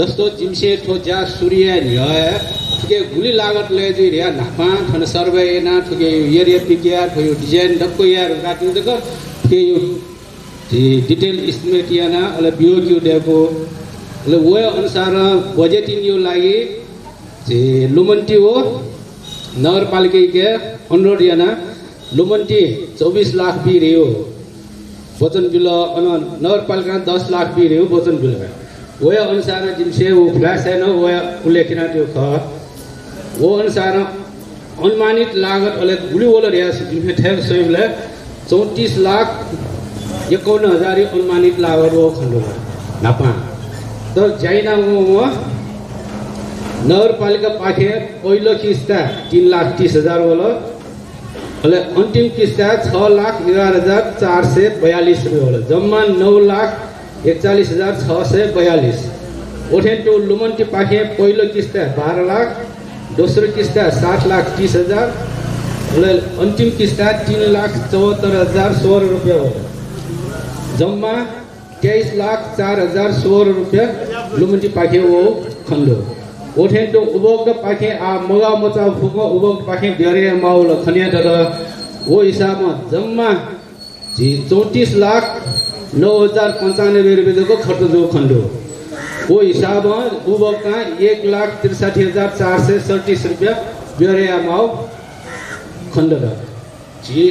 जस्तो जिम्से ठोजा सूर्य न्याय ठुके गुली लागत ले जी रिया नापा थन सर्वे ना ठुके एरिया पिकिया ठुके डिजाइन डक्को यार काटिन तक के यो डिटेल एस्टिमेट याना अले बीओक्यू डेको अले वो अनुसार बजेटिङ यो लागि जे लुमन्टी हो नगरपालिका के अनुरोध याना लुमन्टी 24 लाख बी रियो वचन बिल नगरपालिका 10 लाख बी रियो वचन बिल वो अनुसार जिनसे वो फ्लैश है ना वो उल्लेखित त्यो ख वो अनुसार अनुमानित लागत अले गुली वाला रिया जिनसे ठेक सोइले 34 लाख 51,000 अनुमानित लागत वो खण्डो नापा तो जाइना वो नगरपालिका पाखे पहिलो किस्ता 3,30,000 वाला अले अंतिम किस्ता 6,11,442 रुपये वाला जम्मा 9,41,642 ओठेन तो लुमन्टी पाखे पहिलो किस्ता 12 लाख दोस्रो किस्ता 7,30,000 अले अंतिम किस्ता 3,74,016 रुपये वाला जम्मा 23,04,016 रुपये लुमन्टी पाखे वो खण्डो ओठेन तो उबोक पाखे आ मगा मचा फुको उबोक पाखे बेरे माउल खनिया त वो हिसाब में जम्मा 34,09,95 रुपये को खर्च जो खण्डो वो हिसाब में उबोक का 1,63,437 रुपये बेरे माउ खण्डो जी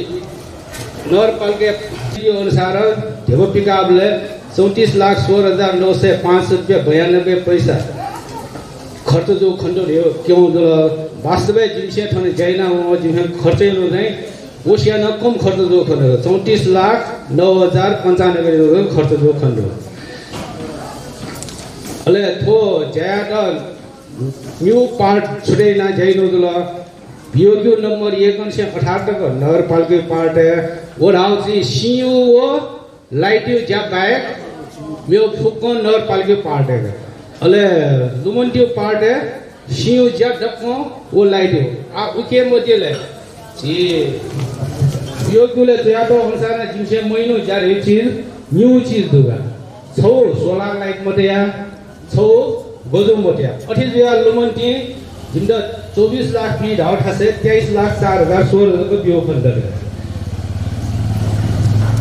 नगरपालिका अनुसार ढेगो पिकाबले 34,16,905 रुपये 92 पैसा खर्च जो खण्डो रह्यो क्यों वास्तवै जिम्से ठने जाइना हो जिम्से खर्च नहीं ओसिया न कम खर्च जो खण्डो 34,09,95 रुपये खर्च जो खण्डो अले थो जाया न्यू पार्ट छुटे ना जाइनो बीओक्यू नंबर 1/18 को नगरपालिका पार्ट है वो राव जी सीयू वो लाइटियो जब बैक मेरो फुक्को नगरपालिका पार्ट है अले लुमन्टी पार्ट है सीयू जब डक्को वो लाइटियो आ उके मध्यले जी बीओक्यू ले तो या तो अनुसार जिनसे महीनो जा रही चीज न्यू चीज दूगा छो सोलर लाइट मतेया छो गोजो मतेया अठी दिया लुमन्टी जिंदा 24 लाख की ढाउट हसे 23,04,016 को बियो फंडर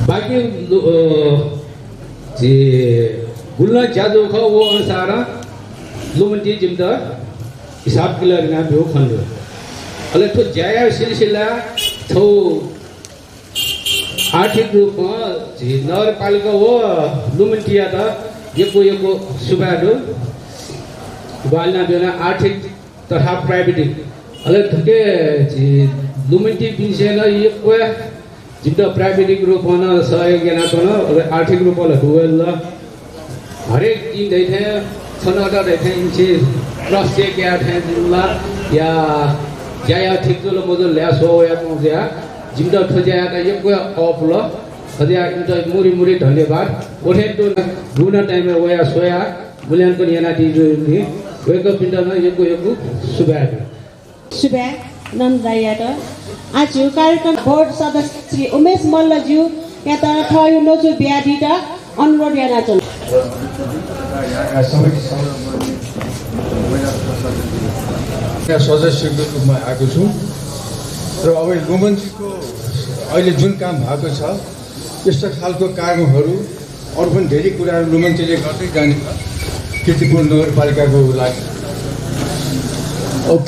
बाकी जी गुलना जादू खा वो अनुसार लुमन्टी जिंदा हिसाब किलर ना बियो फंडर अले तो जाया सिलसिला तो आर्थिक रूप में जी नगरपालिका वो लुमन्टी आता एको सुबाडो बालना बेला आर्थिक तथा प्राइवेट अलग थके लुमन्टी पिंसेना ये कोई जितना प्राइवेट रूप होना सहयोग ना तो ना आर्थिक रूप वाला हुए ला हर एक दिन देते हैं सनाटा देते हैं इनसे क्रॉस चेक क्या थे जिला या जाया ठीक तो लोग मुझे ले सो या मुझे जितना तो जाया का ये कोई ऑफ ला अधे इनका मुरी धन्यवाद उठे तो रूना टाइम में वो या सोया मूल्यांकन ये ना दी जो इनकी वेको पिंडना एको सुबह नंदायात आज कार्यक्रम बोर्ड सदस्य श्री उमेश मल्लज्यू या त थयो नोचु ब्याडीटा अनुरोध याना चल यहाँ सदस्यको रूपमा आएको छु र अब लुमन्टीको अहिले जुन काम भएको छ यस्तो खालको कार्यहरू अरू पनि धेरै कुराहरू लुमन्टीले गर्दै जाने कीर्तिपुर नगरपालिकाको लागि अब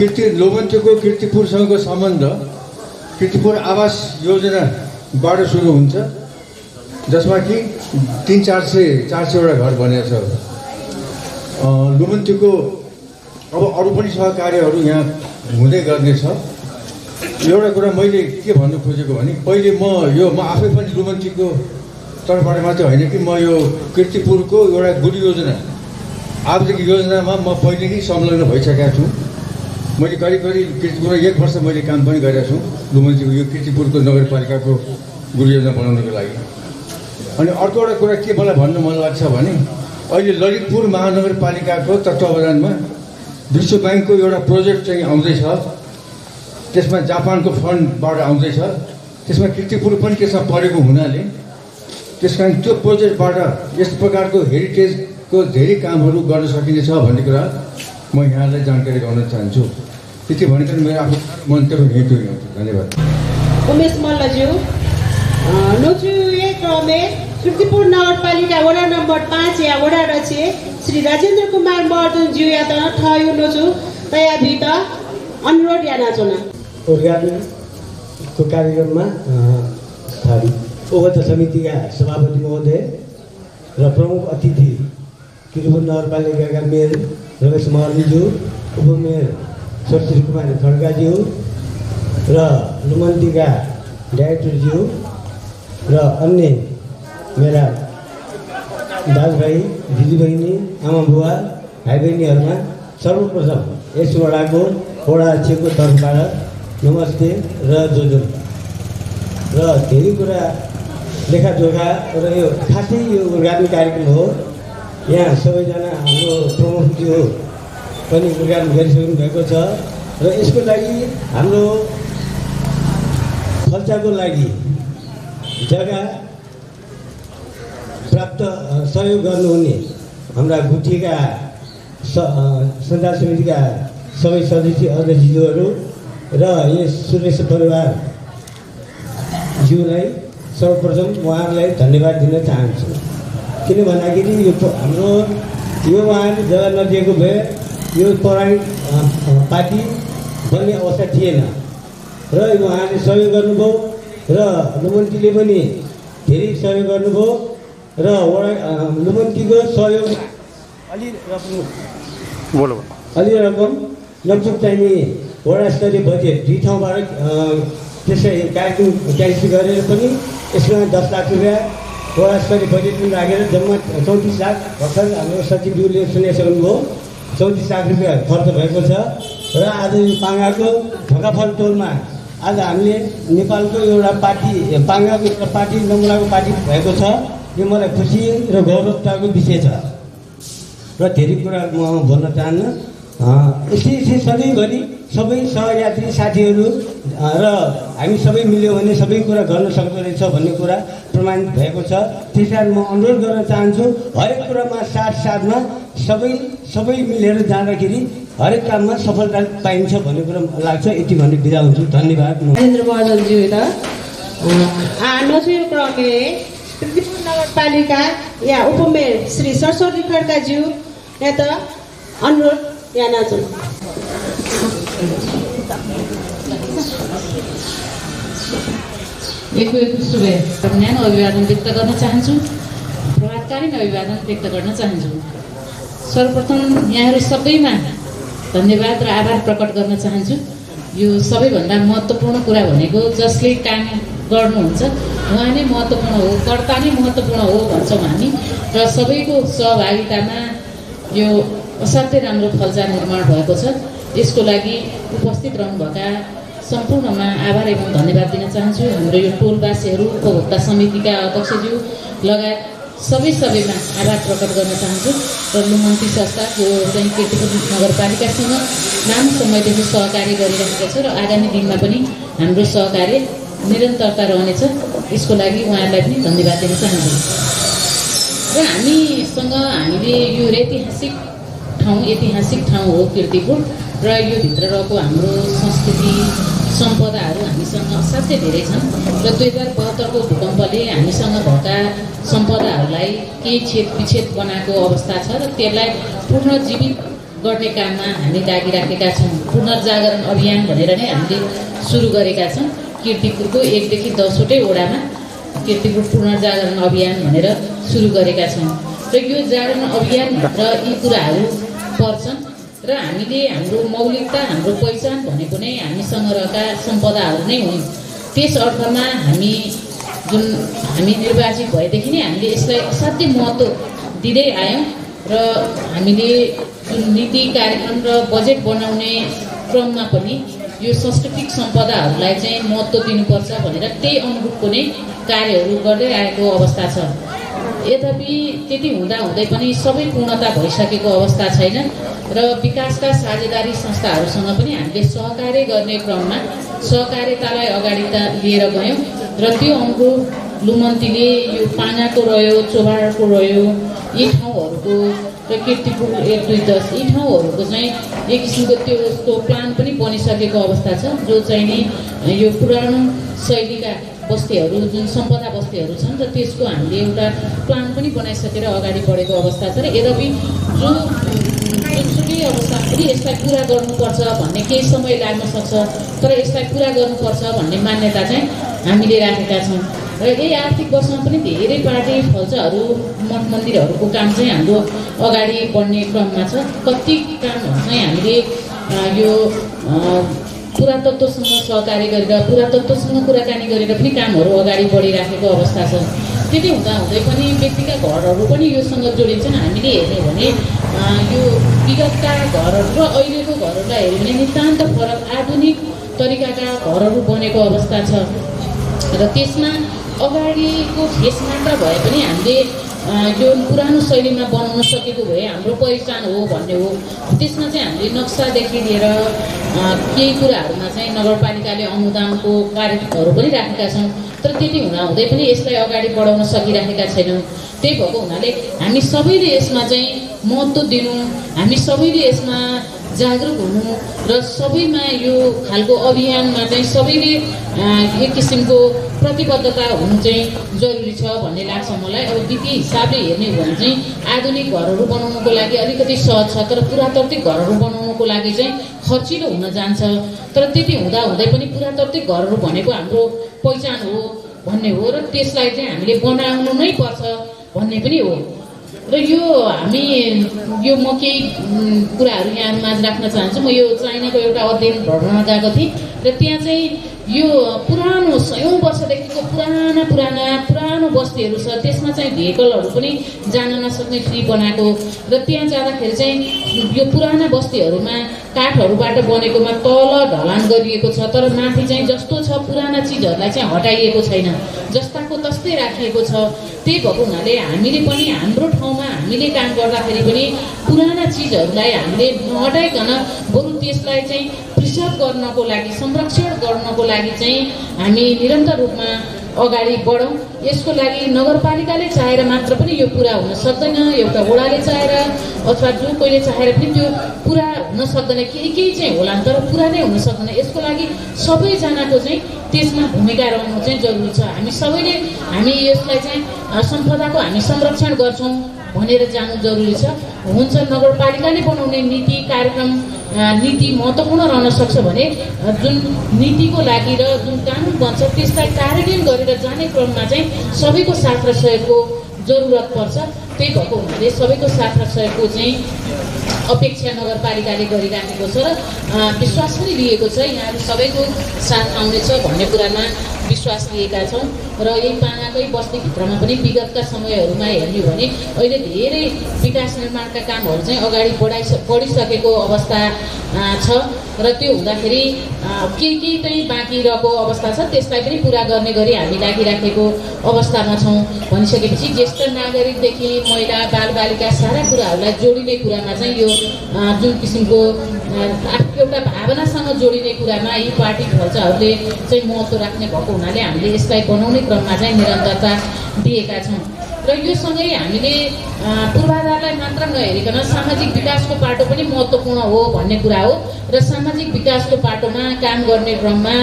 लुमन्टीको कीर्तिपुरसँगको सम्बन्ध कीर्तिपुर आवास योजनाबाट सुरु हुन्छ जसमा कि 300-400 घर बनेको छ लुमन्टीको अब अरू पनि सहकार्यहरू यहाँ हुँदै गर्नेछ एउटा कुरा मैले के भन्नु खोजेको भने पहिले म आफै पनि लुमन्टीको तर्फबाट मात्रै होइन कि म यो कीर्तिपुरको एउटा गुड योजना आर्थिक योजनामा म पहिले नै संलग्न भइसकेको छु मैले करिब कीर्तिपुर 1 वर्ष मैले काम पनि गरेको छु लुमन्टीको यो कीर्तिपुरको नगरपालिकाको गुड योजना बनाउनको लागि अनि अर्को एउटा कुरा के मलाई भन्नु मन लाग्छ भने अहिले ललितपुर महानगरपालिकाको तत्त्वावधानमा विश्व बैंकको एउटा प्रोजेक्ट चाहिँ आउँदैछ त्यसमा जापानको फन्डबाट आउँदैछ त्यसमा कीर्तिपुर पनि त्यसमा परेको हुनाले त्यसकारण त्यो प्रोजेक्टबाट यस प्रकारको हेरिटेज को धेरै कामहरू गर्न सकिनेछ भन्ने कुरा म यहाँलाई जानकारी गराउन चाहन्छु। त्यति भनेर मेरो आफ्नो मन्तव्य यही टुङ्ग्याउँछु। धन्यवाद। उमेश मल्लज्यू नोचुए क्रमे कीर्तिपुर नगरपालिका वडा नम्बर 5 या वडा अध्यक्ष श्री राजेन्द्र कुमार महर्जनज्यू या त ठयो नोचु तया भित अनुरोध या नाचोना उद्घाटनको कार्यक्रममा उपभोक्ता समितिका सभापति महोदय र प्रमुख अतिथि कीर्तिपुर नगरपालिकाका मेयर रमेश महर्जनज्यू, उपमेयर सरस्वती कुमारी खड्काज्यू र लुमन्तीका डाइरेक्टरज्यू र अन्य मेरा दाजुभाइ दिदीबहिनी आमा बुवा भाइ बहिनीहरूमा सर्वप्रथम यस वडाको वडा अध्यक्षको तर्फबाट नमस्ते र जोजो र धेरै कुरा लेखाजोखा र यो खासै यो उद्घाटन कार्यक्रम हो। यहाँ सबैजना हाम्रो प्रमुखज्यू पनि उद्घाटन गरिसक्नु भएको छ र यसको लागि हाम्रो खर्चको लागि जग्गा प्राप्त सहयोग गर्नुहुने हाम्रा गुठीका सञ्चालन समितिका सबै सदस्य अध्यक्षज्यूहरू र यस सुरेश परिवारज्यूलाई सर्वप्रथम उहाँहरूलाई धन्यवाद दिन चाहन्छु। किन भन्दाखेरि यो हाम्रो यो उहाँले जग्गा नदिएको भए यो पौराणिक पार्टी बन्ने अवस्था थिएन र उहाँले सहयोग गर्नुभयो र लुमन्तीले पनि धेरै सहयोग गर्नुभयो र लुमन्तीको सहयोग अलि रकम लगभग चाहिने वडा स्तरीय बजेट 2 ठाउँबाट त्यसै कार्यक्रम क्यान्सल गरेर पनि यसमा 10 लाख रुपियाँ वडा स्तरीय बजेट पनि राखेर जम्मा 34 लाख भर्खर हाम्रो सचिवज्यूले सुनिसक्नुभयो 34 लाख रुपियाँ खर्च भएको छ र आज यो पाङ्गाको ढकाफल टोलमा आज हामीले नेपालको एउटा पार्टी पाङ्गाको एउटा पार्टी नमुनाको पार्टी भएको छ। यो मलाई खुसी र गौरवताको विषय छ र धेरै कुरा म भन्न चाहन्न। यस्तै सधैँभरि सबै सहयात्री साथीहरू र हामी सबै मिल्यो भने सबै कुरा गर्न सक्दो रहेछ भन्ने कुरा प्रमाणित भएको छ। त्यस कारण म अनुरोध गर्न चाहन्छु हरेक कुरामा साथमा सबै मिलेर जाँदाखेरि हरेक काममा सफलता पाइन्छ भन्ने कुरा लाग्छ। यति भन्ने बिदा हुन्छु। धन्यवाद। राजेन्द्र महर्जनज्यू त नोचुए क्रमे कीर्तिपुर नगरपालिका या उपमेयर श्री सरस्वती खड्काज्यू या त अनुरोध या नाचोना न्यानो अभिवादन व्यक्त गर्न चाहन्छु। प्रभावकालीन अभिवादन व्यक्त गर्न चाहन्छु। सर्वप्रथम यहाँहरू सबैमा धन्यवाद र आभार प्रकट गर्न चाहन्छु। यो सबैभन्दा महत्त्वपूर्ण कुरा भनेको जसले काम गर्नुहुन्छ उहाँ नै महत्त्वपूर्ण हो, कर्ता नै महत्त्वपूर्ण हो भन्छौँ हामी र सबैको सहभागितामा यो असाध्यै राम्रो फल्जा निर्माण भएको छ। यसको लागि उपस्थित रहनुभएका सम्पूर्णमा आभार एवं धन्यवाद दिन चाहन्छु। हाम्रो यो टोलवासीहरू, उपभोक्ता समितिका अध्यक्षज्यू लगायत सबैमा आभार प्रकट गर्न चाहन्छु र लुमन्ती संस्थाको चाहिँ कीर्तिपुर नगरपालिकासँग लामो समयदेखि सहकार्य गरिरहेको छ र आगामी दिनमा पनि हाम्रो सहकार्य निरन्तरता रहनेछ। यसको लागि उहाँहरूलाई पनि धन्यवाद दिन चाहन्छु। र हामीले यो ऐतिहासिक ठाउँ हो कीर्तिपुर र यो भित्र रहेको हाम्रो संस्कृति सम्पदाहरू हामीसँग असाध्यै धेरै छन् र 2072को भूकम्पले हामीसँग भएका सम्पदाहरूलाई केही छेदविच्छेद बनाएको अवस्था छ र त्यसलाई पुनर्जीवित गर्ने काममा हामी लागिराखेका छौँ। पुनर्जागरण अभियान भनेर नै हामीले सुरु गरेका छौँ। कीर्तिपुरको 1 देखि 10 वटै वडामा कीर्तिपुर पुनर्जागरण अभियान भनेर सुरु गरेका छौँ र यो जागरण अभियानभित्र यी कुराहरू पर्छन् र हामीले हाम्रो मौलिकता, हाम्रो पहिचान भनेको नै हामीसँग रहेका सम्पदाहरू नै हुन्। त्यस अर्थमा हामी निर्वाचित भएदेखि नै हामीले यसलाई असाध्यै महत्त्व दिँदै आयौँ र हामीले जुन नीति कार्यक्रम र बजेट बनाउने क्रममा पनि यो सांस्कृतिक सम्पदाहरूलाई चाहिँ महत्त्व दिनुपर्छ भनेर त्यही अनुरूपको नै कार्यहरू गर्दै आएको अवस्था छ। यद्यपि त्यति हुँदाहुँदै पनि सबै पूर्णता भइसकेको अवस्था छैन र विकासका साझेदारी संस्थाहरूसँग पनि हामीले सहकार्य गर्ने क्रममा सहकार्यतालाई अगाडि लिएर गयौँ र त्यो अनुरूप लुमन्तीले यो पाङाको रह्यो, चोभाडको रह्यो, यी ठाउँहरूको र कीर्तिपुर 1, 2, 10 यी ठाउँहरूको चाहिँ एक किसिमको त्यो प्लान पनि बनिसकेको अवस्था छ, जो चाहिँ नि यो पुरानो शैलीका बस्तीहरू जुन सम्पदा बस्तीहरू छन् र त्यसको हामीले एउटा प्लान पनि बनाइसकेर अगाडि बढेको अवस्था छ। र यद्यपि जुनसुकै अवस्था पनि यसलाई पुरा गर्नुपर्छ भन्ने केही समय लाग्न सक्छ, तर यसलाई पुरा गर्नुपर्छ भन्ने मान्यता चाहिँ हामीले राखेका छौँ। र यही आर्थिक वर्षमा पनि धेरै पार्टी फल्चाहरू मठ मन्दिरहरूको काम चाहिँ हाम्रो अगाडि बढ्ने क्रममा छ। कति कामहरू चाहिँ हामीले यो पुरातत्त्वसँग सहकारी गरेर पुरातत्त्वसँग कुराकानी गरेर पनि कामहरू अगाडि बढिराखेको अवस्था छ। त्यति हुँदाहुँदै पनि व्यक्तिका घरहरू पनि योसँग जोडिन्छन्। हामीले हेर्ने भने यो विगतका घरहरू र अहिलेको घरहरूलाई हेऱ्यो भने नितान्त फरक आधुनिक तरिकाका घरहरू बनेको अवस्था छ। र त्यसमा अगाडिको फेस मात्र भए पनि हामीले यो पुरानो शैलीमा बनाउन सकेको भए हाम्रो पहिचान हो भन्ने हो। त्यसमा चाहिँ हामीले नक्सादेखि लिएर केही कुराहरूमा चाहिँ नगरपालिकाले अनुदानको कार्यहरू पनि राखेका छौँ, तर त्यति हुँदाहुँदै पनि यसलाई अगाडि बढाउन सकिराखेका छैनौँ। त्यही भएको हुनाले हामी सबैले यसमा चाहिँ महत्त्व दिनु, हामी सबैले यसमा जागरुक हुनु र सबैमा यो खालको अभियानमा चाहिँ सबैले एक किसिमको प्रतिबद्धता हुनु चाहिँ जरुरी छ भन्ने लाग्छ मलाई। अब वित्तीय हिसाबले हेर्ने हो भने चाहिँ आधुनिक घरहरू बनाउनुको लागि अलिकति सहज छ, तर पुरातात्विक घरहरू बनाउनुको लागि चाहिँ खर्चिलो हुन जान्छ। तर त्यति हुँदाहुँदै पनि पुरातात्विक घरहरू भनेको हाम्रो पहिचान हो भन्ने हो र त्यसलाई चाहिँ हामीले बनाउनु नै पर्छ भन्ने पनि हो। र यो हामी यो म केही कुराहरू यहाँमाझ राख्न चाहन्छु। म यो चाइनाको एउटा अध्ययन भ्रमणमा गएको थिएँ र त्यहाँ चाहिँ यो पुरानो 100औं वर्षदेखिको पुरानो बस्तीहरू छ। त्यसमा चाहिँ भेहिकलहरू पनि जान नसक्ने फ्री बनाएको र त्यहाँ जाँदाखेरि चाहिँ यो पुराना बस्तीहरूमा काठहरूबाट बनेकोमा तल ढलान गरिएको छ, तर माथि चाहिँ जस्तो छ पुराना चिजहरूलाई चाहिँ हटाइएको छैन, जस्ताको तस्तै राखिएको छ। त्यही भएको हुनाले हामीले पनि हाम्रो ठाउँमा हामीले काम गर्दाखेरि पनि पुराना चिजहरूलाई हामीले नहटाइकन बरु त्यसलाई चाहिँ प्रिजर्भ गर्नको लागि, संरक्षण गर्नको लागि चाहिँ हामी निरन्तर रूपमा अगाडि बढौँ। यसको लागि नगरपालिकाले चाहेर मात्र पनि यो पुरा हुन सक्दैन, एउटा वडाले चाहेर अथवा जो कोहीले चाहेर पनि त्यो पुरा हुन सक्दैन। केही चाहिँ होला, तर पुरा नै हुन सक्दैन। यसको लागि सबैजनाको चाहिँ त्यसमा भूमिका रहनु चाहिँ जरुरी छ। हामी सबैले हामी यसलाई चाहिँ सम्पदाको हामी संरक्षण गर्छौँ भनेर जानु जरुरी छ। हुन्छ नगरपालिकाले बनाउने नीति कार्यक्रम नीति महत्त्वपूर्ण रहन सक्छ भने जुन नीतिको लागि र जुन कानुन बन्छ त्यसलाई कार्यान्वयन गरेर जाने क्रममा चाहिँ सबैको साथ र सहयोगको जरुरत पर्छ। त्यही भएको हुनाले सबैको साथ र सहयोगको चाहिँ अपेक्षा नगरपालिकाले गरिराखेको छ र विश्वास पनि लिएको छ। यहाँहरू सबैको साथ आउनेछ भन्ने कुरामा विश्वास लिएका छौँ। र यही पाङाकै बस्तीभित्रमा पनि विगतका समयहरूमा हेर्ने हो भने अहिले धेरै विकास निर्माणका कामहरू चाहिँ अगाडि बढिसकेको अवस्था छ र त्यो हुँदाखेरि केही चाहिँ बाँकी रहेको अवस्था छ, त्यसलाई पनि पुरा गर्ने गरी हामी लागिराखेको अवस्थामा छौँ। भनिसकेपछि ज्येष्ठ नागरिकदेखि महिला बालबालिका सारा कुराहरूलाई जोडिने कुरामा चाहिँ यो जुन किसिमको एउटा भावनासँग जोडिने कुरामा यी पार्टी फल्चाहरूले चाहिँ महत्त्व राख्ने भएको हुनाले हामीले यसलाई बनाउने क्रममा चाहिँ निरन्तरता दिएका छौँ। र यो सँगै हामीले पूर्वाधारलाई मात्र नहेरिकन सामाजिक विकासको पाटो पनि महत्त्वपूर्ण हो भन्ने कुरा हो। र सामाजिक विकासको पाटोमा काम गर्ने क्रममा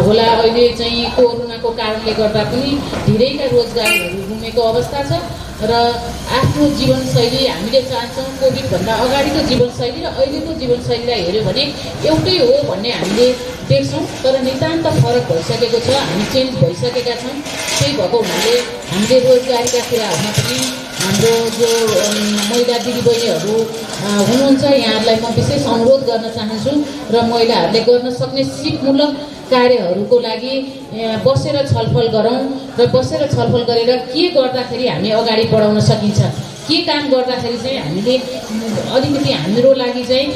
होला अहिले चाहिँ कोरोनाको कारणले गर्दा पनि धेरैका रोजगारीहरू गुमेको अवस्था छ र आफ्नो जीवनशैली हामीले चाहन्छौँ कोभिडभन्दा अगाडिको जीवनशैली र अहिलेको जीवनशैलीलाई हेऱ्यो भने एउटै हो भन्ने हामीले देख्छौँ, तर नितान्त फरक भइसकेको छ, हामी चेन्ज भइसकेका छौँ। त्यही भएको हुनाले हामीले रोजगारीका कुराहरूमा पनि हाम्रो जो महिला दिदीबहिनीहरू हुनुहुन्छ यहाँहरूलाई म विशेष अनुरोध गर्न चाहन्छु र महिलाहरूले गर्न सक्ने सिपमूलक कार्यहरूको लागि बसेर छलफल गरौँ र बसेर छलफल गरेर के गर्दाखेरि हामी अगाडि बढाउन सकिन्छ, के काम गर्दाखेरि चाहिँ हामीले अलिकति हाम्रो लागि चाहिँ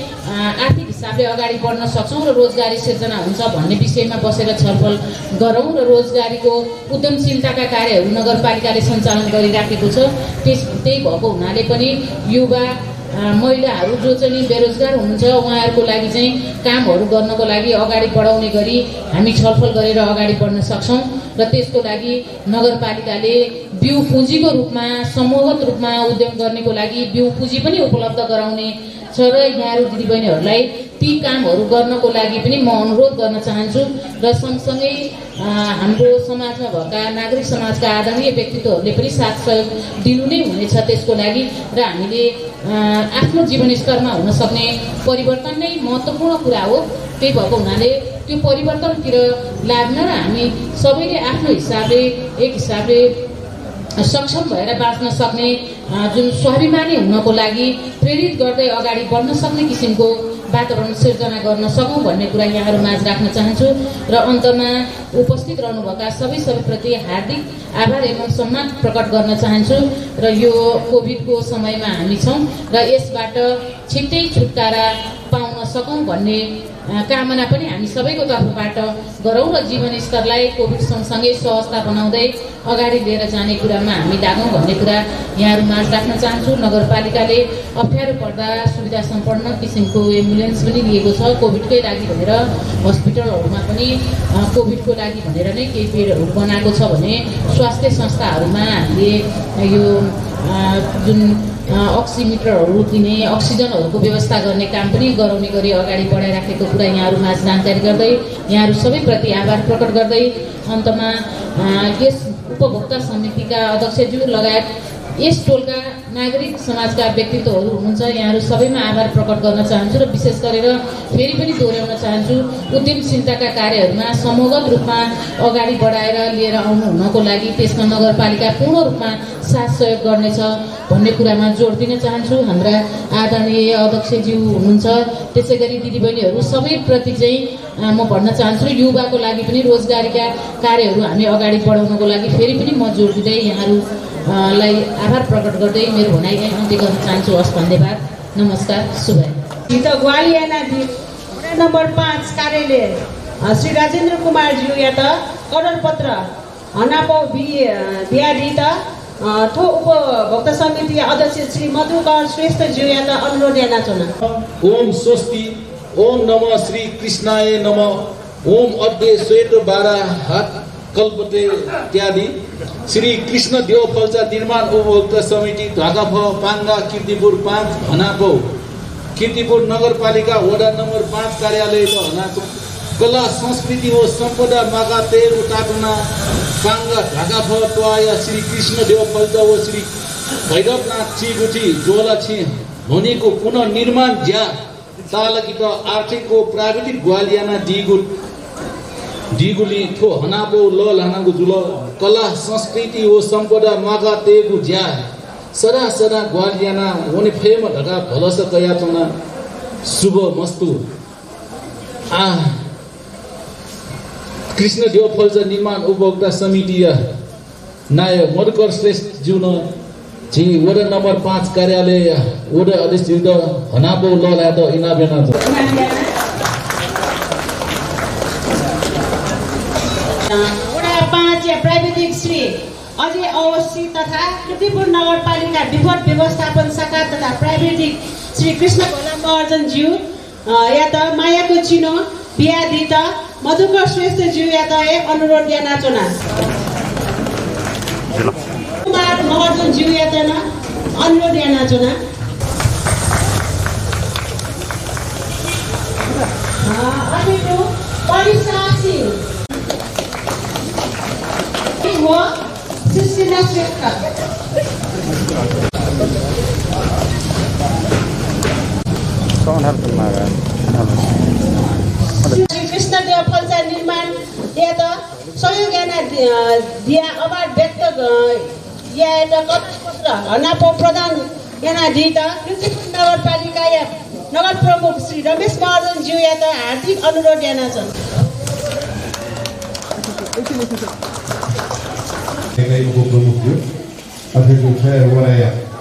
आर्थिक हिसाबले अगाडि बढ्न सक्छौँ र रोजगारी सिर्जना हुन्छ भन्ने विषयमा बसेर छलफल गरौँ। र रोजगारीको उद्यमशीलताका कार्यहरू नगरपालिकाले सञ्चालन गरिराखेको छ। त्यही भएको हुनाले पनि युवा महिलाहरू जो चाहिँ बेरोजगार हुनुहुन्छ उहाँहरूको लागि चाहिँ कामहरू गर्नको लागि अगाडि बढाउने गरी हामी छलफल गरेर अगाडि बढ्न सक्छौँ। र र त्यसको लागि नगरपालिकाले बिउ पुँजीको रूपमा समूहगत रूपमा उद्यम गर्नेको लागि बिउ पुँजी पनि उपलब्ध गराउने छ र यहाँहरू दिदीबहिनीहरूलाई ती कामहरू गर्नको लागि पनि म अनुरोध गर्न चाहन्छु र सँगसँगै हाम्रो समाजमा भएका नागरिक समाजका आदरणीय व्यक्तित्वहरूले पनि साथ सहयोग दिनु नै हुनेछ त्यसको लागि र हामीले आफ्नो जीवनस्तरमा हुन सक्ने परिवर्तन नै महत्त्वपूर्ण कुरा हो। त्यही भएको हुनाले त्यो परिवर्तनतिर लाग्न र हामी सबैले आफ्नो हिसाबले एक हिसाबले सक्षम भएर बाँच्न सक्ने जुन स्वाभिमानी हुनको लागि प्रेरित गर्दै अगाडि बढ्न सक्ने किसिमको वातावरण सिर्जना गर्न सकौँ भन्ने कुरा यहाँहरू माझ राख्न चाहन्छु र अन्तमा उपस्थित रहनुभएका सबैप्रति हार्दिक आभार एवं सम्मान प्रकट गर्न चाहन्छु र यो कोभिडको समयमा हामी छौँ र यसबाट छिट्टै छुटकारा पाउन सकौँ भन्ने कामना पनि हामी सबैको तर्फबाट गरौँ र जीवनस्तरलाई कोभिड सँगसँगै सहजता बनाउँदै अगाडि लिएर जाने कुरामा हामी लागौँ भन्ने कुरा यहाँहरू माझ राख्न चाहन्छु। नगरपालिकाले अप्ठ्यारो पर्दा सुविधा सम्पन्न किसिमको एम्बुलेन्स पनि लिएको छ कोभिडकै लागि भनेर हस्पिटलहरूमा पनि कोभिडको लागि भनेर नै केही बेडहरू बनाएको छ भने स्वास्थ्य संस्थाहरूमा हामीले यो जुन अक्सिमिटरहरू दिने अक्सिजनहरूको व्यवस्था गर्ने काम पनि गराउने गरी अगाडि बढाइराखेको कुरा यहाँहरू माझ जानकारी गर्दै यहाँहरू सबैप्रति आभार प्रकट गर्दै अन्तमा यस उपभोक्ता समितिका अध्यक्षज्यू लगायत यस टोलका नागरिक समाजका व्यक्तित्वहरू हुनुहुन्छ यहाँहरू सबैमा आभार प्रकट गर्न चाहन्छु र विशेष गरेर फेरि पनि दोहोऱ्याउन चाहन्छु उद्यमशीलताका कार्यहरूमा समूहगत रूपमा अगाडि बढाएर लिएर आउनु हुनको लागि त्यसमा नगरपालिका पूर्ण रूपमा साथ सहयोग गर्नेछ भन्ने कुरामा जोड दिन चाहन्छु। हाम्रा आदरणीय अध्यक्षज्यू हुनुहुन्छ त्यसै गरी दिदीबहिनीहरू सबैप्रति चाहिँ म भन्न चाहन्छु युवाको लागि पनि रोजगारीका कार्यहरू हामी अगाडि बढाउनको लागि फेरि पनि म जोड दिँदै यहाँहरूलाई आभार प्रकट गर्दै मेरो भनाइ अन्त्य गर्न चाहन्छु। हस्, धन्यवाद, नमस्कार, शुभ। ग्वालियाना नम्बर 5 कार्यालय श्री राजेन्द्र कुमारज्यू या त कडरपत्र हनापौ बिहारी त ठो उपभोक्ता समिति अध्यक्ष श्री मधुकर श्रेष्ठज्यू या त अनुरोध याना चुना। ओम स्वस्ति, ओम नमः श्री कृष्णाय नमः, ओम अद्य श्वेत बारा हात कल्पते इत्यादि श्री कृष्ण देव फल्चा निर्माण उपभोक्ता समिति ढाकाफ पाङ्गा कीर्तिपुर 5 हनापौ कीर्तिपुर नगरपालिका वडा नम्बर 5 कार्यालय हनापौ कला संस्कृति व सम्पदा मागा तेर उताटना पाङ्गा ढाकाफ टोय श्री कृष्ण देव फल्चा व श्री भैरवनाथ चिगुठी जोला छि धनीको पुनः निर्माण ज्या तालकित आर्थिकको प्राविधिक ग्वालियाना डिगुली ठो हनापो ल लानाको जुल कला संस्कृति ओ सम्पदा मागा तेगु ज्या सरा सरा ग्वालियाना ओने फेम ढका भलस कया चना शुभ मस्तु कृष्ण देव फल्चा निर्माण उपभोक्ता समिति नायक मधुकर श्रेष्ठ जुन जी वडा नम्बर 5 कार्यालय वडा अध्यक्ष हनापो ल ला त इनाबेना वडा 5 प्राविधिक श्री अजय अवस्थी तथा कीर्तिपुर नगरपालिका विपद व्यवस्थापन शाखा तथा प्राविधिक श्री कृष्ण भोला महर्जनज्यू या त मायाको चिनो बिहादी त मधुकर श्रेष्ठज्यू या त अनुरोध या नाचोना कुमार महर्जनज्यू या त अनुरोध या नाचोना अनिको परिसा सिंह हो सिसिना श्रेष्ठ श्री कृष्ण देव फल्चा निर्माण या त सहयोग दिया अवार्ड व्यक्त या त कथपत्र हनापो प्रधान याना दिता कीर्तिपुर नगरपालिका या नगर प्रमुख श्री रमेश महर्जनज्यू या त हार्दिक अनुरोध याना छन्। उपप्रमुखज्यू अध्यक्ष वडा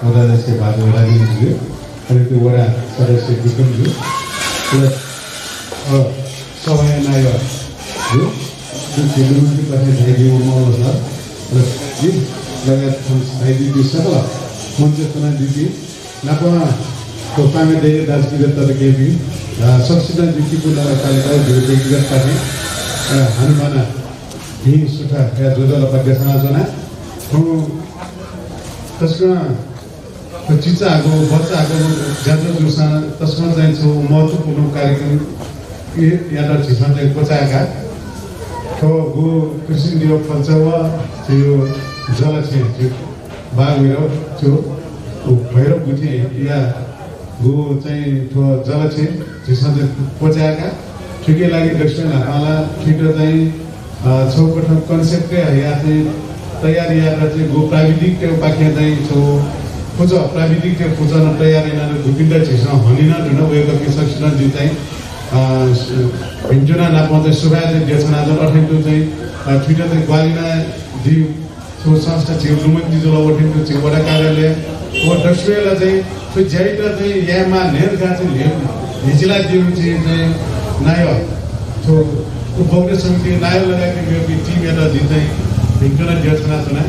मदन बाजु राजेन्द्रज्यू अनि त्यो वडा सदस्य विक्रमज्यू सभाय नायकज्यू मुख्यमन्त्री कथा धाइज्यू मौल सर र यी लगायत धाइज्यू सकल मञ्च चुनाव दिदी नापना तो कामे धेरै दार्जिलिङ तर केपी संसिधा नीतिको नगरपालिका व्यक्तिगत पार्टी हनुमाना हि सुठा या जोजल बग्गेसना जना त्यसमा चिचाको बच्चाको ज्यादा जुसा त्यसमा चाहिँ छौ महत्त्वपूर्ण कार्यक्रम यादा झिसमा चाहिँ बचाएका तो गु कृषि दियो फल्चवा थियो जल छे बाग मेरो थियो भैरव गुठी या गु चाहिँ तो जल छे झिसमा चाहिँ बचाएका ठिकै लागि दक्षिण हातमाला ठिटो चाहिँ छौपठ कन्सेप्ट या चाहिँ तयारी या चाहिँ गु प्राविधिक त्यो पाखे चाहिँ छौ पूजा प्राविधिक त्यो पूजा न तयारी न गुपिन्द झिसमा हनिना जुन वेग के सक्सन दि चाहिँ हिन्जुना नापमा सुभा चाहिँ देशना जल अठैन्टो चाहिँ ठिटो चाहिँ ग्वालिना दि छौ संस्था छिउ लुमन्ती जल अठैन्टो छिउ वडा कार्यालय वो दक्षिणला चाहिँ त्यो ज्याइटा चाहिँ यामा नेरगा चाहिँ हिजिला दिउ चाहिँ नायो छौ उपभोक्ता समिति नायो लगाएको यो टिम एउटा दिन चाहिँ हिन्जुना देशना जुना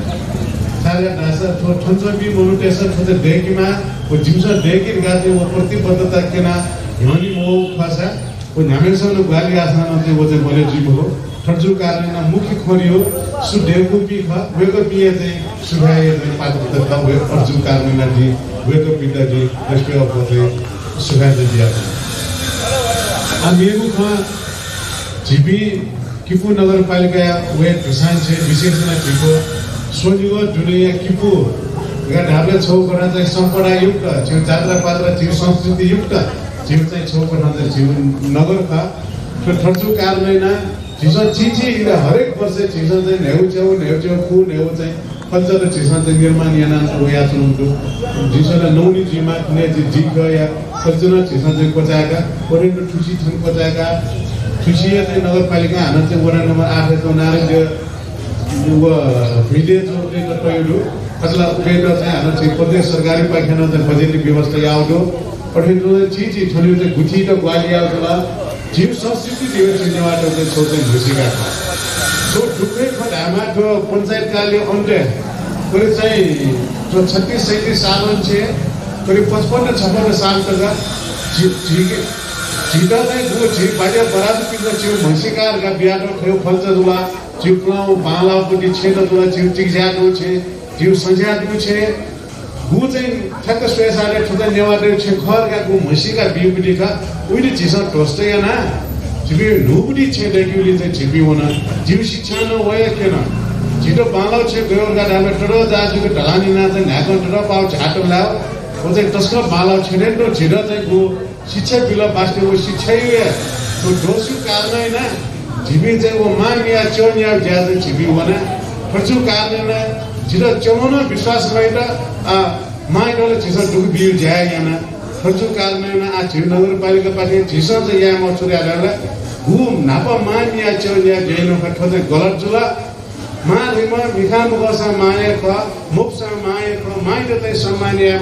सारे नासा तो ठन्चबी मोनुटेसन ठते देकीमा वो जिमसा देकी गाते वो प्रतिबद्धता केना यनी मो फासा वो नामेसन ग्वाली आसान ते वो चाहिँ बोले जीव हो ठन्चु कारण मुख्य खोरियो सुदेवको पीखा वेको पिए चाहिँ सुभाए चाहिँ पात्रता वे अर्जुन कारण नदी वेको पिताजी रेस्पे अफ चाहिँ सुभाए दिया हामीहरु खा जीबी किपु नगरपालिका वे किसान छे विशेषमा टिको सोनियो दुनिया किपु गा ढाबले छौ गर्न चाहिँ सम्पदा युक्त जीव जात्रा पात्र जीव संस्कृति युक्त जीव चाहिँ छौ गर्न चाहिँ जीव नगरका त्यो ठर्चु कारमैना जिसन चिची इले हरेक वर्ष जिसन चाहिँ नेउ फु नेउ चाहिँ पञ्चर जिसन चाहिँ निर्माण याना या सुनुन्टु जिसन नौनी जिमा ने जिग या सजना जिसन चाहिँ कोचाका ओरेन्टो ठुसी थन कोचाका ठुसी चाहिँ नगरपालिका हान चाहिँ वडा नम्बर 8 को नारायण वो विलेज होते तो पहलू मतलब पेड़ से आना चाहिए प्रदेश सरकारी पाखना तो बजट व्यवस्था यावो और फिर तो चीज थोड़ी तो गुठी तो ग्वाली आवला जीव संस्कृति जीव सिनेमा तो छोटे भूसिका तो दुखे खडामा तो पंचायत कार्य अन्ते कोई चाहिँ जो 36 37 साल छे कोई 55 56 साल तक ठीक है सीधा चाहिँ गो जी बाजा बराबर पिन छिउ भसिकार गा बियाडो खयो फल्छ दुला चिप्लाउ बालापट्टि छेद दुला चिउ चिक्जाको छे जिउ संज्याको छे गु चाहिँ ठक्क स्पेसाले ठुटा नेवाटे छे खर गा गु भसिका बिउपट्टि का उइले जिसा टोस्टे याना जिबि नुबुडी छे देखिउले चाहिँ जिबि होना जिउ शिक्षा न वय केन जितो बालाउ छे गयो गा डामे टडो जाजुको ढलानी ना चाहिँ नाको टडो पाउ झाटो लाउ ओ चाहिँ तस्कर बालाउ छेने तो जिरा चाहिँ गु शिक्षा बिल बास्ते वो शिक्षा ही है तो दोषी कारण है ना जीवी से वो मांग या चोन या ज्यादा जीवी होना फर्जू कारण है जिधर चोना विश्वास में था मांग वाले चीज़ दुख भी जाए या ना फर्जू कारण है ना आज जीव नगर पालिका पार्टी चीज़ों से यह मौजूद है ना घूम नापा मांग या चोन या जैनों का ठोते गलत जुला माँ रिमा मिखान मुकासा माये का मुक्सा माये का माये देते सम्मानिय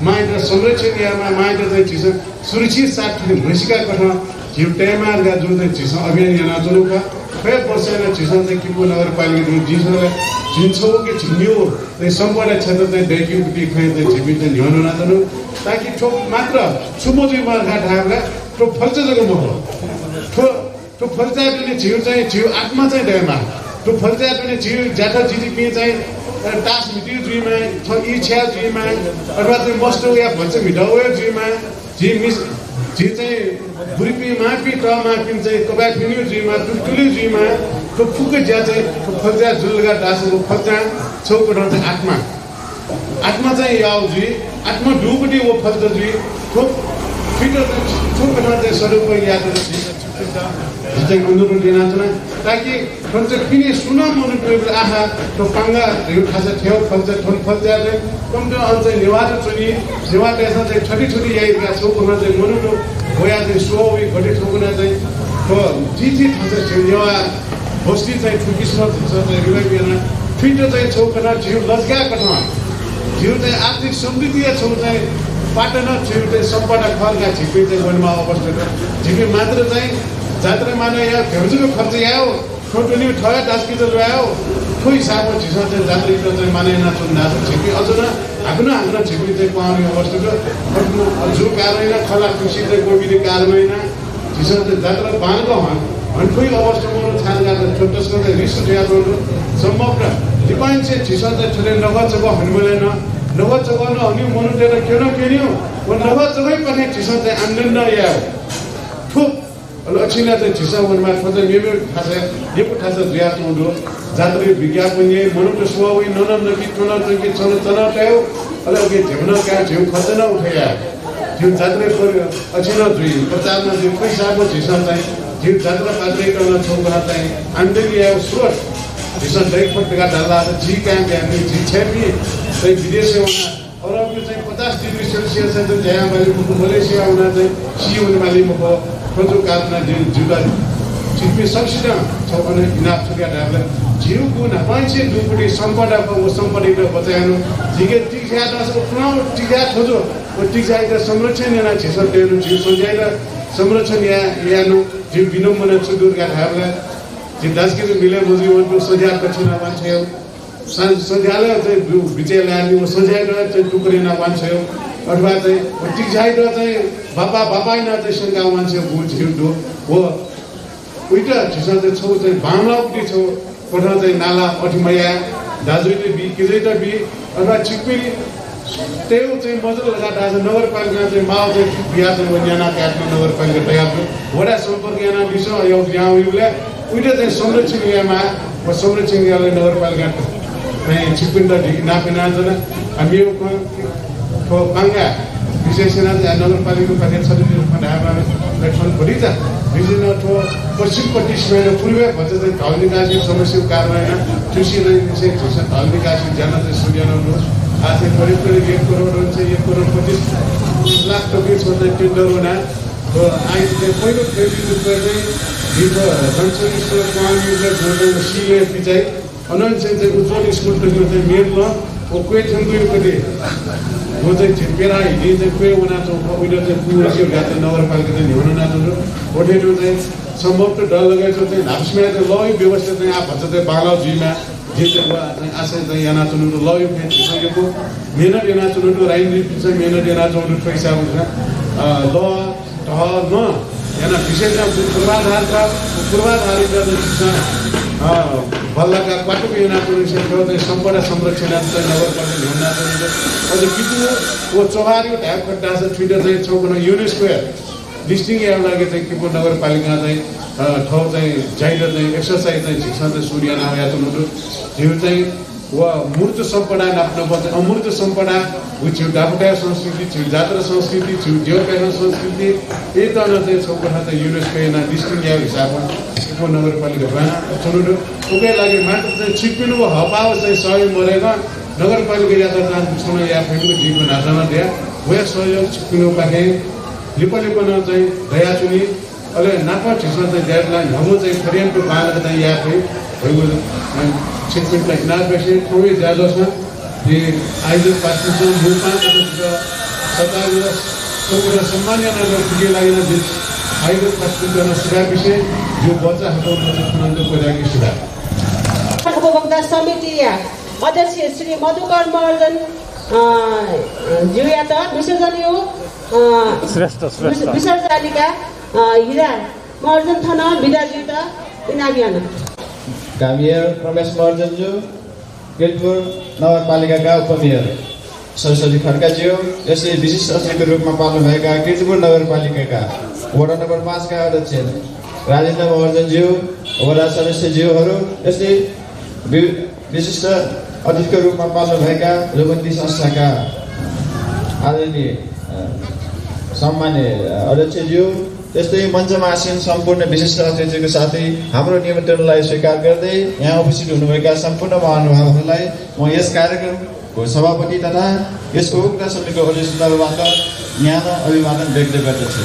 माये देते संरक्षणीय माये देते चीज़ सुरक्षित साथ में भूसिका करना जीव टेमार का जो ते चीज़ अभियान या नाचुनु का कई वर्षों में चीज़ों ते किपु नगरपालिका जो चीज़ों के जिन्सों के चिन्हियों ते संपर्क क्षेत्र ते देखियो कि खाए ते जीवित ते न्यानो नाचुनु ताकि ठोक मात्र सुमोजी मार घाट हावला तो फलच जगह मोह तो फलचा जो जीव आत्मा चाहिँ डेमा तो फलचा जो जीव जाता जीडीपी चाहिँ टास मिट्टी जीमा तो इच्छा जीमा अथवा तो मस्तो या फलच मिटाओ जीमा जी मिस जी चाहिँ बुरीपी मापी क मापी चाहिँ कबा फिन्यु जीमा टुटुली जीमा तो फुक ज्या चाहिँ फलचा जुलगा दासको फलचा छौको चाहिँ आत्मा चाहिँ याउ जी आत्मा डुबडी वो फलच जी तो फिटर छौको चाहिँ स्वरूप याद चाहिँ अनुरोध दिन छ ताकि फलच किने सुना मन प्रयोग आहा तो पांगा यो खासा थियो फलच ठन फलचा कम तो अझ निवाज चुनी निवाज ऐसा चाहिँ छोटी याइ का छौको चाहिँ मनुको होया चाहिँ सोवी घटे ठोकना चाहिँ तो जी थाहा छ निवा बस्ती चाहिँ ठुकिसमा चाहिँ रिवाइबिना फिटर चाहिँ छौकना जिउ लजगा कठमा जिउ चाहिँ आर्थिक समृद्धि छौ चाहिँ पाटना जिउ चाहिँ सम्पदा खरका झिपे चाहिँ वनमा अवस्थित झिपे मात्र चाहिँ जात्रा माने या भेउजुको खर्च याओ छोटुनी ठया दासकी त ल्याओ खोइ साबो झिसा चाहिँ जात्रा चाहिँ माने ना छन् नाच झिपे अझ न हाम्रो झिपे चाहिँ पाउने अवस्थित जो कारण खला खुसी चाहिँ गोबिने कारण झिसते जात्रा बाँधको हन्ठुई अवस्थामा छानगात छोटोस्को रिसु यादहरू सम्भव दिपाइन्छ झिसते छोरे नगचको हन्मलेन नगचको न हनि मनुटेर केन केन्यो व नगचकै पनि झिसते आन्दन या ठुक लक्षिना चाहिँ झिसा वनमा खोज्दै मेरो थाहा यो थाहा छ ज्यास हुँदो जात्रा विज्ञापन मनुष्य स्वभाव ननन्दकी टोनकी चल चलाटायो अलग झेउन क्या झेउ खतना उठाया झिउ जात्रा अछिन जुई प्रचारमा जो पैसाको झिसा चाहिँ झिउ जात्रा पात्रै गर्न छौका चाहिँ आन्दोलन आयो स्रोत झिसा दै फटका ढल्ला झी काम गर्ने झी छेपी चाहिँ विदेशमा अरबको चाहिँ 50 डिग्री सेल्सियस चाहिँ जहाँ मैले मलेसिया हुन चाहिँ सी हुने वाली म खोजो काटना जुदा चिप्पी सक्सिना छ भने इनाफ छ क्या जिउको न पाइसे दुपुटी सम्पदाको वो सम्पत्ति र बचाउनु जिगे टिक्या दसको पुनः टिक्या खोजो ओ टिक्या त संरक्षण याना छ तेरो जिउ सोझाइ र संरक्षण यानु जिउ विनम्र छुदुरका थाबला जि 10 किलो मिले बुझी वनको सोझा कछिना मान्छे सोझाले चाहिँ विजय ल्यानी वो सोझाइ र चाहिँ टुक्रिना मान्छे अथवा चाहिँ टिक्याइ र चाहिँ बाबा न चाहिँ संगा मान्छे बुझ्यो हो उइटा झिसा चाहिँ छौ चाहिँ बामला उठी छौ पठा चाहिँ नाला अठिमया दाजुले बि किजैटा बि अथवा चिप्पी त्यो चाहिँ मजल लगा नगरपालिका चाहिँ माओ चाहिँ बिहा चाहिँ वन्याना काट्नु नगरपालिका तयार वडा सम्पर्क याना विषय यो यहाँ उइले उइटा चाहिँ संरक्षण यामा व संरक्षण याले नगरपालिका चाहिँ चिप्पिन्दा नापिना जना हामी को पाङ्गा विशेषण नगरपालिका कार्य समिति फन्डामा लक्षण भरिजा विभिन्न ठो पश्चिमपट्टि सीमा पूर्व भन्छ चाहिँ ढल निकासी समस्याको कारणमा कृषि विषय ढल निकासी जान चाहिँ सूर्यनु आज करिब 1 करोड हुन्छ 1 करोड 25 लाख टके छोड्दै टेन्डर हुना तो आज चाहिँ पहिलो फेरि रुपैयाँ चाहिँ दिएको जनसङ्ख्या स्कुल कानुनले जोड्दै सीले पिचाइ अनन्त चाहिँ उज्जवल स्कुल टक्यो चाहिँ मेरमा ओ कोही थुङ्गो कति वो चाहिँ झिपेरा हिँडी चाहिँ कोही हुना चौक उहिले चाहिँ पुरो गाते नगरपालिका चाहिँ ल्याउन नाच्नु होटेलमा चाहिँ सम्भव त डर लगाएको चाहिँ धाप्समा चाहिँ लय व्यवस्था चाहिँ आ भन्छ चाहिँ बाला जुइमा जे चाहिँ आशा चाहिँ यहाँ नाच्नु लय फेरिसकेको मेहनत यहाँ नाच्नु राजनीति चाहिँ मेहनत यहाँ नाच्नु पैसा हुन्छ ल तह न यहाँ विशेष पूर्वाधारित बल्लका बाटोको यो नाच्नु चाहिँ सम्पदा संरक्षण चाहिँ नगरपालिका ल्याउन नाच्नु अझ किटु वो चौहारी ढ्याप खड्डा छ ट्विटर चाहिँ छौकन युनेस्को लिस्टिङ यार लागि चाहिँ किपो नगरपालिका चाहिँ ठाउँ चाहिँ जाइर चाहिँ एक्सर्साइज चाहिँ झिक्सा चाहिँ सूर्य नाम या झिउ चाहिँ वा मूर्त सम्पदा नाप्न पर्छ अमूर्त सम्पदा झिउ डाबुटा संस्कृति झिउ जात्रा संस्कृति झिउ देवकाना संस्कृति यही तन चाहिँ छौकन चाहिँ युनेस्को यहाँ लिस्टिङ या हिसाबमा किपो नगरपालिका बाना छोडो उकै लागि मात्र चाहिँ छिप्पिनु हपाओ चाहिँ सहयोग मरेको नगरपालिका यात्रा छुन या फेरि जीवको नाचना दिया वया सहयोग छिप्पिनु पाखे लिपलिपन चाहिँ दया चुनी अहिले नापा ठिसमा चाहिँ डेडलाइन हमु चाहिँ फरियनको बालक चाहिँ या फेरि भएको छिप्पिनुलाई नापेसे थोरै ज्यादा छ ये आइज पार्टीको मुलमा सत्ताको एउटा सम्मान्य नगर पुगे लागेन दिन आइज पार्टीको सुधार विषय जो बच्चा हटाउन चाहिँ पहिलाको सुधार उपभोक्ता समिति अध्यक्ष श्री मधुकर महर्जन ज्यू त विसर्जन यो विसर्जनिका हिरा महर्जन थाना विदाज्यू त इनाबियान कामियर रमेश महर्जनज्यू केतपुर नगरपालिकाका उपमेयर सरस्वती खड्काज्यू यसले विशिष्ट अतिथिको रूपमा पाल्नुभएका केतपुर नगरपालिकाका वडा नम्बर 5 का अध्यक्ष राजेन्द्र महर्जनज्यू वडा सदस्यज्यूहरू यसले विशिष्ट अतिथिको रूपमा पाल्नुभएका लोकन्ती संस्थाका आदरणीय सम्मान्य अध्यक्षज्यू त्यस्तै मञ्चमा आसीन सम्पूर्ण विशिष्ट अतिथिको साथै हाम्रो निमन्त्रणलाई स्वीकार गर्दै यहाँ उपस्थित हुनुभएका सम्पूर्ण महानुभावहरूलाई म यस कार्यक्रमको सभापति तथा यसको उक्त समितिको अध्यक्षताबाट न्यानो अभिवादन व्यक्त गर्दछु।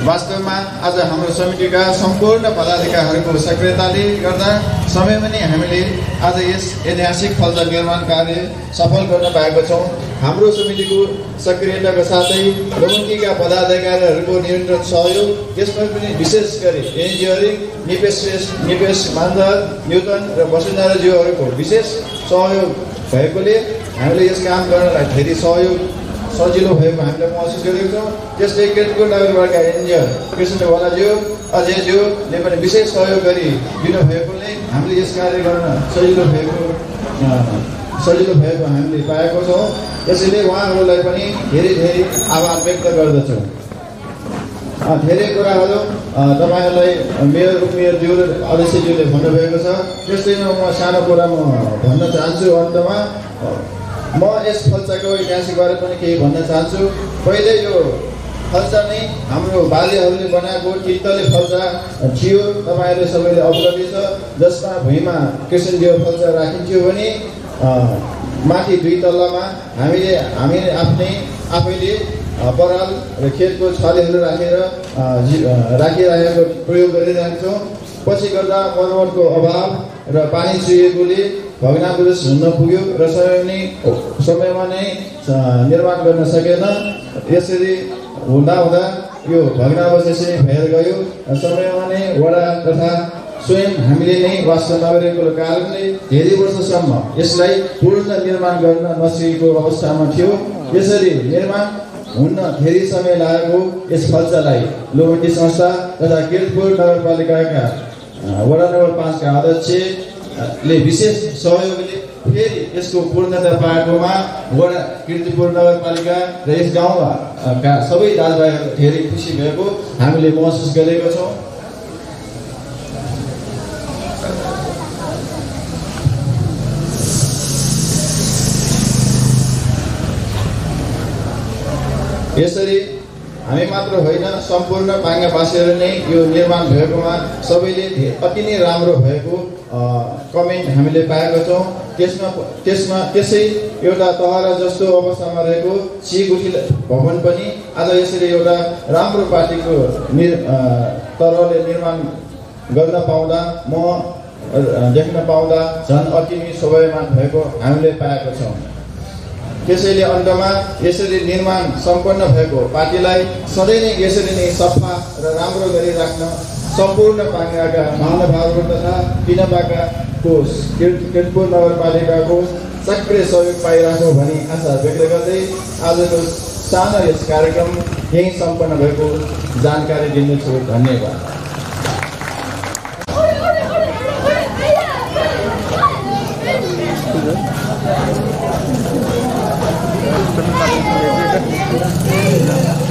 वास्तवमा आज हाम्रो समितिका सम्पूर्ण पदाधिकारीहरूको सक्रियताले गर्दा समयमा नै हामीले आज यस ऐतिहासिक फलदा निर्माण कार्य सफल गर्न पाएका छौँ। हाम्रो समितिको सक्रियताका साथै लोकन्तीका पदाधिकारीहरूको निरन्तर सहयोग यसमा पनि विशेष गरी इन्जिनियरिङ निपेश मान्धर न्युटन र वसुन्धराज्यूहरूको विशेष सहयोग भएकोले हामीले यस काम गर्नलाई धेरै सहयोग सजिलो भएको हामीले महसुस गरेको छौँ। त्यस्तै केतपुर नगरपालिका इन्जिनियर कृष्णवालाज्यू अजयज्यूले पनि विशेष सहयोग गरी दिनुभएकोले हामीले यस कार्य गर्न सजिलो भएको हामीले पाएको छौँ। त्यसैले उहाँहरूलाई पनि धेरै धेरै आभार व्यक्त गर्दछौँ। धेरै कुराहरू तपाईँहरूलाई मेयर उपमेयरज्यू र अध्यक्षज्यूले भन्नुभएको छ। त्यस्तैमा म सानो कुरा भन्न चाहन्छु। अन्तमा म यस फल्चाको इतिहासबारे पनि केही भन्न चाहन्छु। पहिले यो फल्चा नै हाम्रो बाजेहरूले बनाएको चित्तले फल्चा थियो, तपाईँहरूले सबैले अवगति छ, जसमा भुइँमा कृष्णदेव फल्चा राखिन्थ्यो भने माथि 2 तल्लामा हामीले आफैले पराल र खेतको छलेहरू राखिरहेको प्रयोग गरिरहेको छौँ। पछि गर्दा मर्मतको अभाव र पानी चुहिएकोले भग्नावशेष हुन पुग्यो र समयमा नै निर्माण गर्न सकेन। यसरी हुँदा यो भग्नावशेष भएर गयो। समयमा नै वडा तथा स्वयं हामीले नै वास्तव नगरेको कारणले धेरै वर्षसम्म यसलाई पूर्ण निर्माण गर्न नसकेको अवस्थामा थियो। यसरी निर्माण हुन धेरै समय लागेको यस फल्चालाई लोमटी संस्था तथा केतपुर नगरपालिकाका वडा नम्बर 5 का अध्यक्षले विशेष सहयोगले फेरि यसको पूर्णता पाएकोमा वडा केतपुर नगरपालिका र यस गाउँका सबै दाजुभाइहरू धेरै खुसी भएको हामीले महसुस गरेको छौँ। यसरी हामी मात्र होइन, सम्पूर्ण पाङ्गावासीहरू नै यो निर्माण भएकोमा सबैले अति नै राम्रो भएको कमेन्ट हामीले पाएका छौँ। त्यसै एउटा तहरा जस्तो अवस्थामा रहेको सिगुठी भवन पनि आज यसरी एउटा राम्रो पार्टीको तरहले निर्माण गर्न पाउँदा देख्न पाउँदा झन् अति नै शोभायमान भएको हामीले पाएका छौँ। त्यसैले अन्तमा यसरी निर्माण सम्पन्न भएको पार्टीलाई सधैँ नै यसरी नै सफा र राम्रो गरिराख्न सम्पूर्ण पाङ्गाका महानुभावहरू तथा पिनापाकाको केतपुर नगरपालिकाको सक्रिय सहयोग पाइराखौँ भनी आशा व्यक्त गर्दै आजको सानो यस कार्यक्रम यहीँ सम्पन्न भएको जानकारी दिनेछु। धन्यवाद। Thank you.